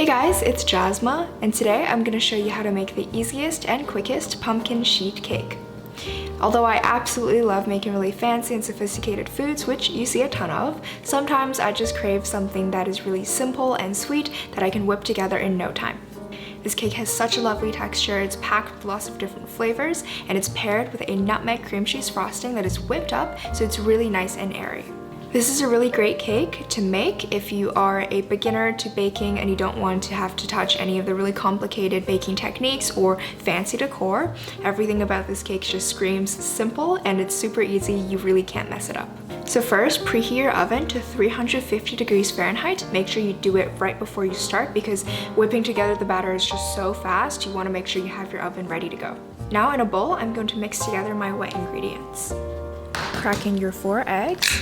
Hey guys, it's Jasma, and today I'm going to show you how to make the easiest and quickest pumpkin sheet cake. Although I absolutely love making really fancy and sophisticated foods, which you see a ton of, sometimes I just crave something that is really simple and sweet that I can whip together in no time. This cake has such a lovely texture, it's packed with lots of different flavors, and it's paired with a nutmeg cream cheese frosting that is whipped up, so it's really nice and airy. This is a really great cake to make if you are a beginner to baking and you don't want to have to touch any of the really complicated baking techniques or fancy decor. Everything about this cake just screams simple and it's super easy, you really can't mess it up. So first, preheat your oven to 350 degrees Fahrenheit. Make sure you do it right before you start because whipping together the batter is just so fast, you want to make sure you have your oven ready to go. Now in a bowl, I'm going to mix together my wet ingredients. Crack in your 4 eggs.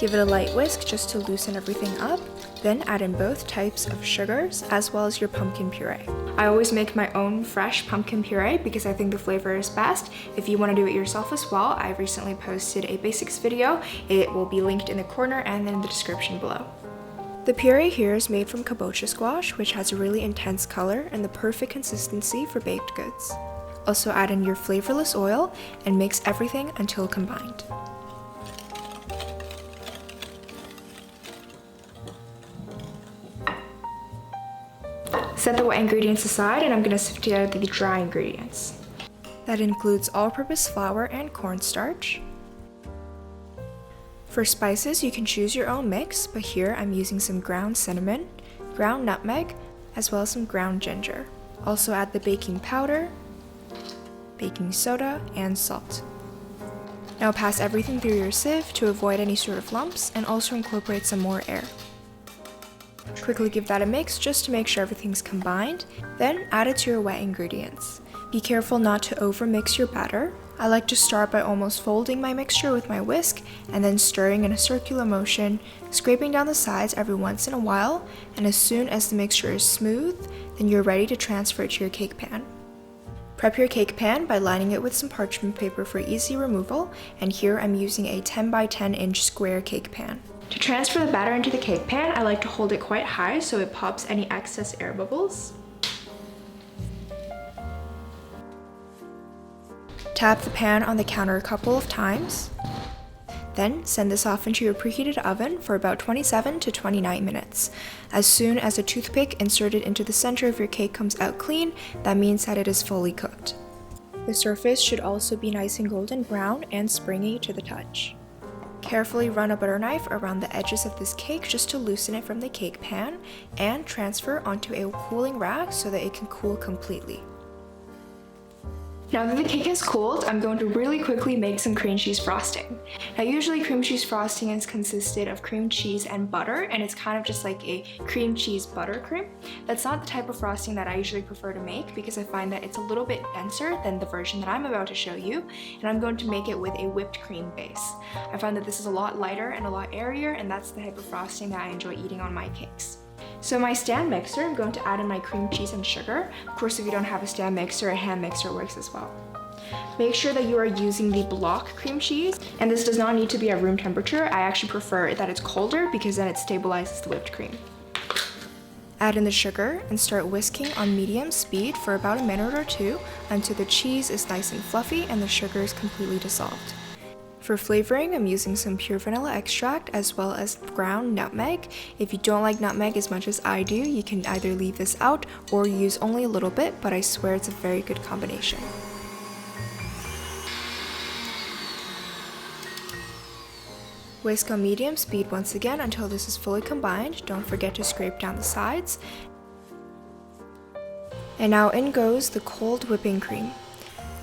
Give it a light whisk just to loosen everything up, then add in both types of sugars as well as your pumpkin puree. I always make my own fresh pumpkin puree because I think the flavor is best. If you want to do it yourself as well, I recently posted a basics video. It will be linked in the corner and in the description below. The puree here is made from kabocha squash, which has a really intense color and the perfect consistency for baked goods. Also add in your flavorless oil and mix everything until combined. Set the wet ingredients aside and I'm going to sift together the dry ingredients. That includes all-purpose flour and cornstarch. For spices, you can choose your own mix, but here I'm using some ground cinnamon, ground nutmeg, as well as some ground ginger. Also add the baking powder, baking soda, and salt. Now pass everything through your sieve to avoid any sort of lumps and also incorporate some more air. Quickly give that a mix just to make sure everything's combined, then add it to your wet ingredients. Be careful not to overmix your batter. I like to start by almost folding my mixture with my whisk and then stirring in a circular motion, scraping down the sides every once in a while, and as soon as the mixture is smooth, then you're ready to transfer it to your cake pan. Prep your cake pan by lining it with some parchment paper for easy removal, and here I'm using a 10 by 10 inch square cake pan. To transfer the batter into the cake pan, I like to hold it quite high so it pops any excess air bubbles. Tap the pan on the counter a couple of times. Then send this off into your preheated oven for about 27 to 29 minutes. As soon as a toothpick inserted into the center of your cake comes out clean, that means that it is fully cooked. The surface should also be nice and golden brown and springy to the touch. Carefully run a butter knife around the edges of this cake just to loosen it from the cake pan and transfer onto a cooling rack so that it can cool completely. Now that the cake has cooled, I'm going to really quickly make some cream cheese frosting. Now usually cream cheese frosting is consisted of cream cheese and butter, and it's kind of just like a cream cheese buttercream. That's not the type of frosting that I usually prefer to make because I find that it's a little bit denser than the version that I'm about to show you, and I'm going to make it with a whipped cream base. I find that this is a lot lighter and a lot airier, and that's the type of frosting that I enjoy eating on my cakes. So my stand mixer, I'm going to add in my cream cheese and sugar. Of course, if you don't have a stand mixer, a hand mixer works as well. Make sure that you are using the block cream cheese, and this does not need to be at room temperature. I actually prefer that it's colder because then it stabilizes the whipped cream. Add in the sugar and start whisking on medium speed for about a minute or two until the cheese is nice and fluffy and the sugar is completely dissolved. For flavoring, I'm using some pure vanilla extract as well as ground nutmeg. If you don't like nutmeg as much as I do, you can either leave this out or use only a little bit, but I swear it's a very good combination. Whisk on medium speed once again until this is fully combined. Don't forget to scrape down the sides. And now in goes the cold whipping cream.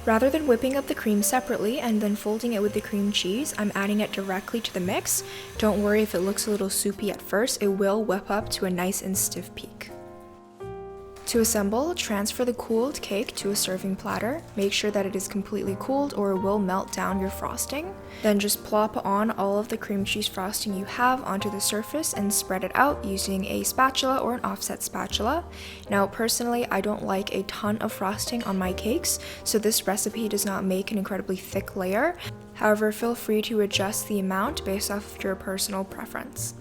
Rather than whipping up the cream separately and then folding it with the cream cheese, I'm adding it directly to the mix. Don't worry if it looks a little soupy at first, it will whip up to a nice and stiff peak. To assemble, transfer the cooled cake to a serving platter. Make sure that it is completely cooled or it will melt down your frosting. Then just plop on all of the cream cheese frosting you have onto the surface and spread it out using a spatula or an offset spatula. Now personally, I don't like a ton of frosting on my cakes, so this recipe does not make an incredibly thick layer. However, feel free to adjust the amount based off of your personal preference.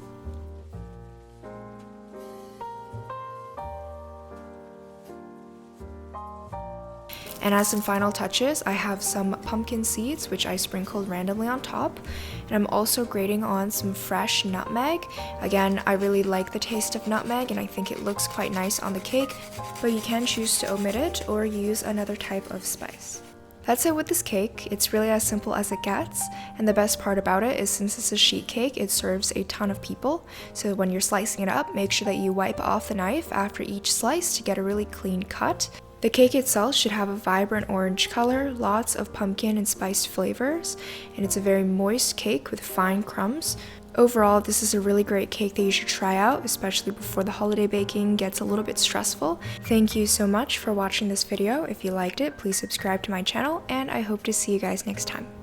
And as some final touches, I have some pumpkin seeds, which I sprinkled randomly on top. And I'm also grating on some fresh nutmeg. Again, I really like the taste of nutmeg and I think it looks quite nice on the cake, but you can choose to omit it or use another type of spice. That's it with this cake. It's really as simple as it gets, and the best part about it is since it's a sheet cake, it serves a ton of people. So when you're slicing it up, make sure that you wipe off the knife after each slice to get a really clean cut. The cake itself should have a vibrant orange color, lots of pumpkin and spiced flavors, and it's a very moist cake with fine crumbs. Overall, this is a really great cake that you should try out, especially before the holiday baking gets a little bit stressful. Thank you so much for watching this video. If you liked it, please subscribe to my channel, and I hope to see you guys next time.